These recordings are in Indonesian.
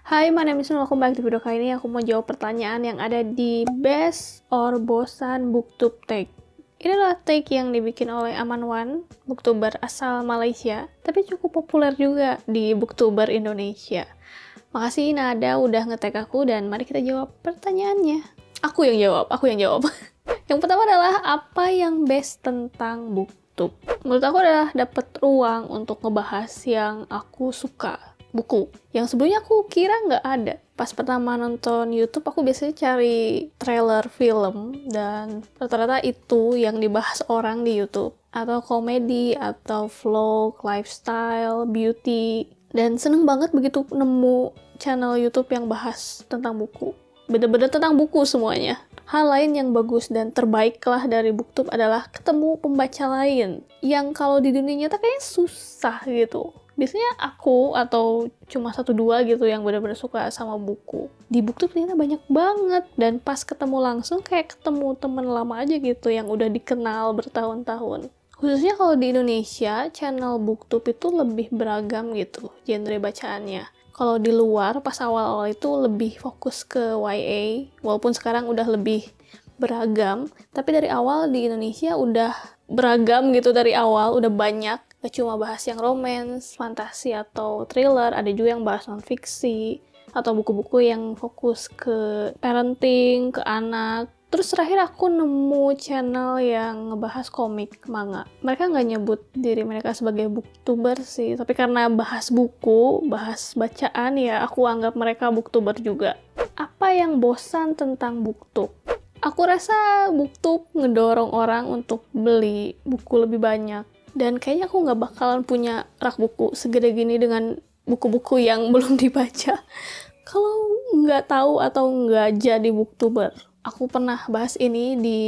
Hai, my name is Nurul. Welcome back di video kali ini. Aku mau jawab pertanyaan yang ada di Best or Bosan Booktube Take. Ini adalah take yang dibikin oleh Aman Wan, booktuber asal Malaysia, tapi cukup populer juga di booktuber Indonesia. Makasih Nada udah nge-tag aku, dan mari kita jawab pertanyaannya. Aku yang jawab. Yang pertama adalah, apa yang best tentang booktube? Menurut aku adalah dapat ruang untuk ngebahas yang aku suka. Buku yang sebelumnya aku kira nggak ada. Pas pertama nonton YouTube, aku biasanya cari trailer film, dan rata-rata itu yang dibahas orang di YouTube. Atau komedi, atau vlog, lifestyle, beauty. Dan seneng banget begitu nemu channel YouTube yang bahas tentang buku. Bener-bener tentang buku semuanya. Hal lain yang bagus dan terbaiklah dari booktube adalah ketemu pembaca lain. Yang kalau di dunia nyata kayaknya susah gitu. Biasanya aku atau cuma 1-2 gitu yang benar-benar suka sama buku. Di booktube ternyata banyak banget, dan pas ketemu langsung kayak ketemu temen lama aja gitu yang udah dikenal bertahun-tahun. Khususnya kalau di Indonesia, channel booktube itu lebih beragam gitu genre bacaannya. Kalau di luar pas awal-awal itu lebih fokus ke YA, walaupun sekarang udah lebih beragam, tapi dari awal di Indonesia udah beragam gitu dari awal, udah banyak. Gak cuma bahas yang romance, fantasi, atau thriller, ada juga yang bahas non-fiksi, atau buku-buku yang fokus ke parenting, ke anak. Terus terakhir aku nemu channel yang ngebahas komik, manga. Mereka nggak nyebut diri mereka sebagai booktuber sih, tapi karena bahas buku, bahas bacaan, ya aku anggap mereka booktuber juga. Apa yang bosan tentang booktube? Aku rasa booktube ngedorong orang untuk beli buku lebih banyak. Dan kayaknya aku nggak bakalan punya rak buku segede gini dengan buku-buku yang belum dibaca. Kalau nggak tahu atau nggak jadi booktuber. Aku pernah bahas ini di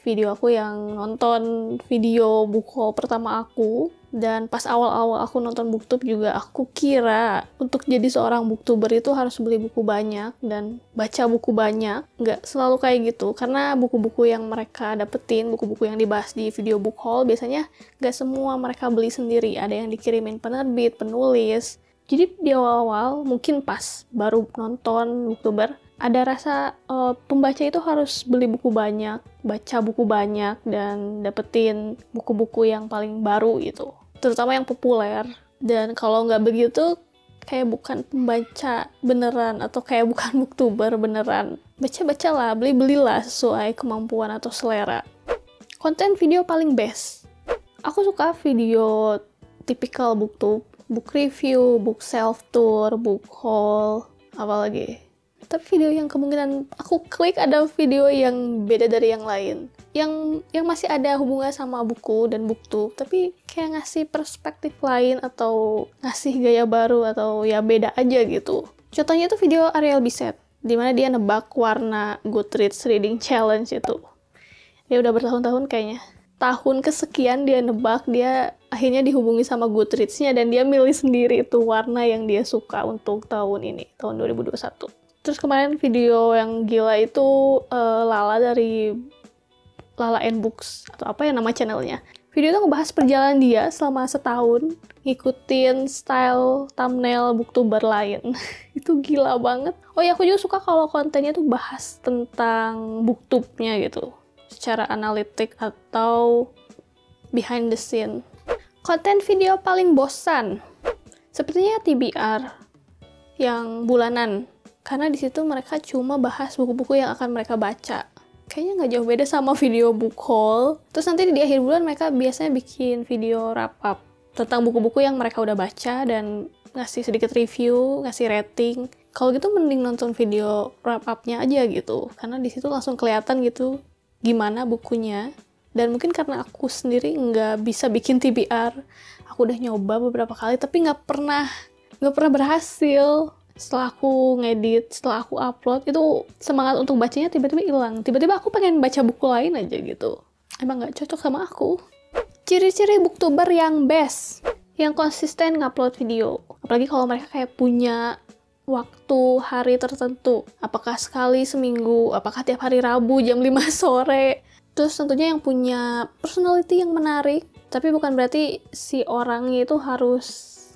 video aku yang nonton video buku haul pertama aku. Dan pas awal-awal aku nonton booktube juga, aku kira untuk jadi seorang booktuber itu harus beli buku banyak dan baca buku banyak. Nggak selalu kayak gitu, karena buku-buku yang mereka dapetin, buku-buku yang dibahas di video book haul, biasanya nggak semua mereka beli sendiri. Ada yang dikirimin penerbit, penulis. Jadi di awal-awal, mungkin pas baru nonton booktuber, ada rasa pembaca itu harus beli buku banyak, baca buku banyak, dan dapetin buku-buku yang paling baru gitu. Terutama yang populer. Dan kalau nggak begitu, kayak bukan pembaca beneran, atau kayak bukan booktuber beneran. Baca-bacalah, beli-belilah sesuai kemampuan atau selera. Konten video paling best. Aku suka video tipikal booktube, book review, book self-tour, book haul, apalagi. Tapi video yang kemungkinan aku klik ada video yang beda dari yang lain. Yang masih ada hubungan sama buku dan booktube, tapi kayak ngasih perspektif lain atau ngasih gaya baru atau ya beda aja gitu. Contohnya itu video Ariel Bisset, dimana dia nebak warna Goodreads Reading Challenge itu. Dia udah bertahun-tahun kayaknya. Tahun kesekian dia nebak, dia akhirnya dihubungi sama Goodreads-nya dan dia milih sendiri itu warna yang dia suka untuk tahun ini, tahun 2021. Terus kemarin video yang gila itu Lala dari Lala and Books, atau apa ya nama channelnya. Video itu ngebahas perjalanan dia selama setahun, ngikutin style thumbnail booktuber lain. Itu gila banget. Oh ya, aku juga suka kalau kontennya tuh bahas tentang booktube-nya gitu, secara analitik atau behind the scene. Konten video paling bosan, sepertinya TBR yang bulanan. Karena di situ mereka cuma bahas buku-buku yang akan mereka baca. Kayaknya nggak jauh beda sama video book haul. Terus nanti di akhir bulan mereka biasanya bikin video wrap up tentang buku-buku yang mereka udah baca dan ngasih sedikit review, ngasih rating. Kalau gitu mending nonton video wrap up-nya aja gitu. Karena di situ langsung kelihatan gitu gimana bukunya. Dan mungkin karena aku sendiri nggak bisa bikin TBR. Aku udah nyoba beberapa kali tapi nggak pernah berhasil. Setelah aku ngedit, setelah aku upload, itu semangat untuk bacanya tiba-tiba hilang. Tiba-tiba aku pengen baca buku lain aja gitu. Emang nggak cocok sama aku. Ciri-ciri booktuber yang best, yang konsisten ngupload video. Apalagi kalau mereka kayak punya waktu hari tertentu. Apakah sekali seminggu, apakah tiap hari Rabu jam 5 sore. Terus tentunya yang punya personality yang menarik. Tapi bukan berarti si orangnya itu harus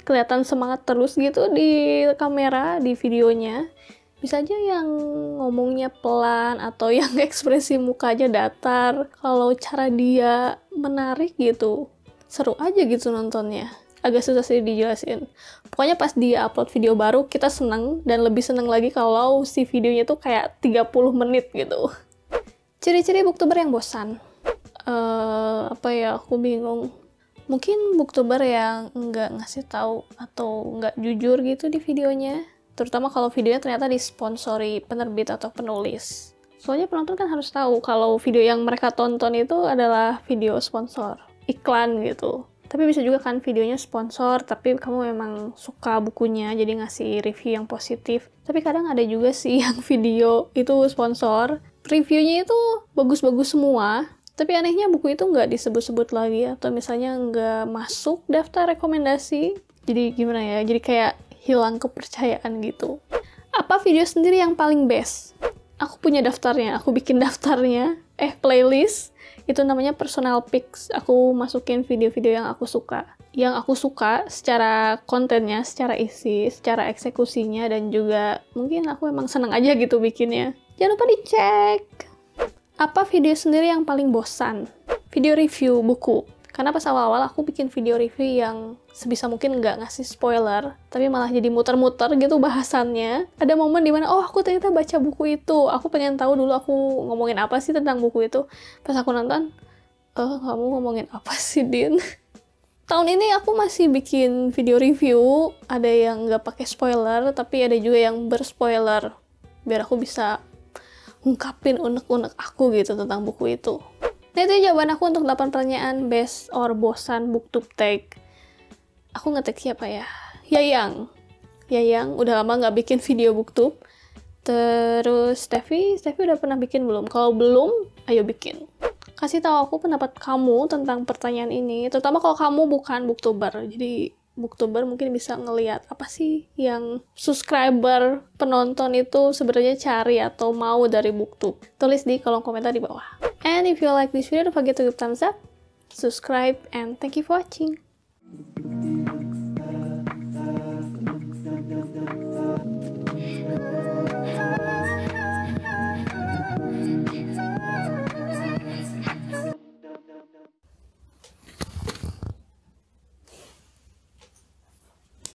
kelihatan semangat terus gitu di kamera, di videonya. Bisa aja yang ngomongnya pelan atau yang ekspresi mukanya datar. Kalau cara dia menarik gitu, seru aja gitu nontonnya. Agak susah sih dijelasin. Pokoknya pas dia upload video baru, kita seneng, dan lebih seneng lagi kalau si videonya tuh kayak 30 menit gitu. Ciri-ciri booktuber yang bosan. Apa ya, aku bingung. Mungkin booktuber yang nggak ngasih tahu atau nggak jujur gitu di videonya. Terutama kalau videonya ternyata disponsori penerbit atau penulis. Soalnya penonton kan harus tahu kalau video yang mereka tonton itu adalah video sponsor, iklan gitu. Tapi bisa juga kan videonya sponsor, tapi kamu memang suka bukunya, jadi ngasih review yang positif. Tapi kadang ada juga sih yang video itu sponsor, reviewnya itu bagus-bagus semua, tapi anehnya buku itu nggak disebut-sebut lagi, atau misalnya nggak masuk daftar rekomendasi. Jadi gimana ya, jadi kayak hilang kepercayaan gitu. Apa video sendiri yang paling best? Aku punya daftarnya, aku bikin daftarnya, playlist. Itu namanya personal picks. Aku masukin video-video yang aku suka. Yang aku suka secara kontennya, secara isi, secara eksekusinya, dan juga mungkin aku emang seneng aja gitu bikinnya. Jangan lupa dicek! Apa video sendiri yang paling bosan? Video review buku. Karena pas awal-awal aku bikin video review yang sebisa mungkin nggak ngasih spoiler, tapi malah jadi muter-muter gitu bahasannya. Ada momen dimana, oh aku ternyata baca buku itu. Aku pengen tahu dulu aku ngomongin apa sih tentang buku itu. Pas aku nonton, kamu ngomongin apa sih, Din? Tahun ini aku masih bikin video review, ada yang nggak pakai spoiler, tapi ada juga yang berspoiler. Biar aku bisa ngungkapin unek-unek aku gitu tentang buku itu. Nah, itu jawaban aku untuk 8 pertanyaan best or bosan booktube take. Aku ngetik siapa ya? Yayang, udah lama nggak bikin video booktube. Terus Steffi udah pernah bikin belum? Kalau belum, ayo bikin. Kasih tahu aku pendapat kamu tentang pertanyaan ini, terutama kalau kamu bukan booktuber. Jadi booktuber mungkin bisa ngeliat apa sih yang subscriber penonton itu sebenarnya cari atau mau dari booktube. Tulis di kolom komentar di bawah. And if you like this video, don't forget to give thumbs up, subscribe, and thank you for watching.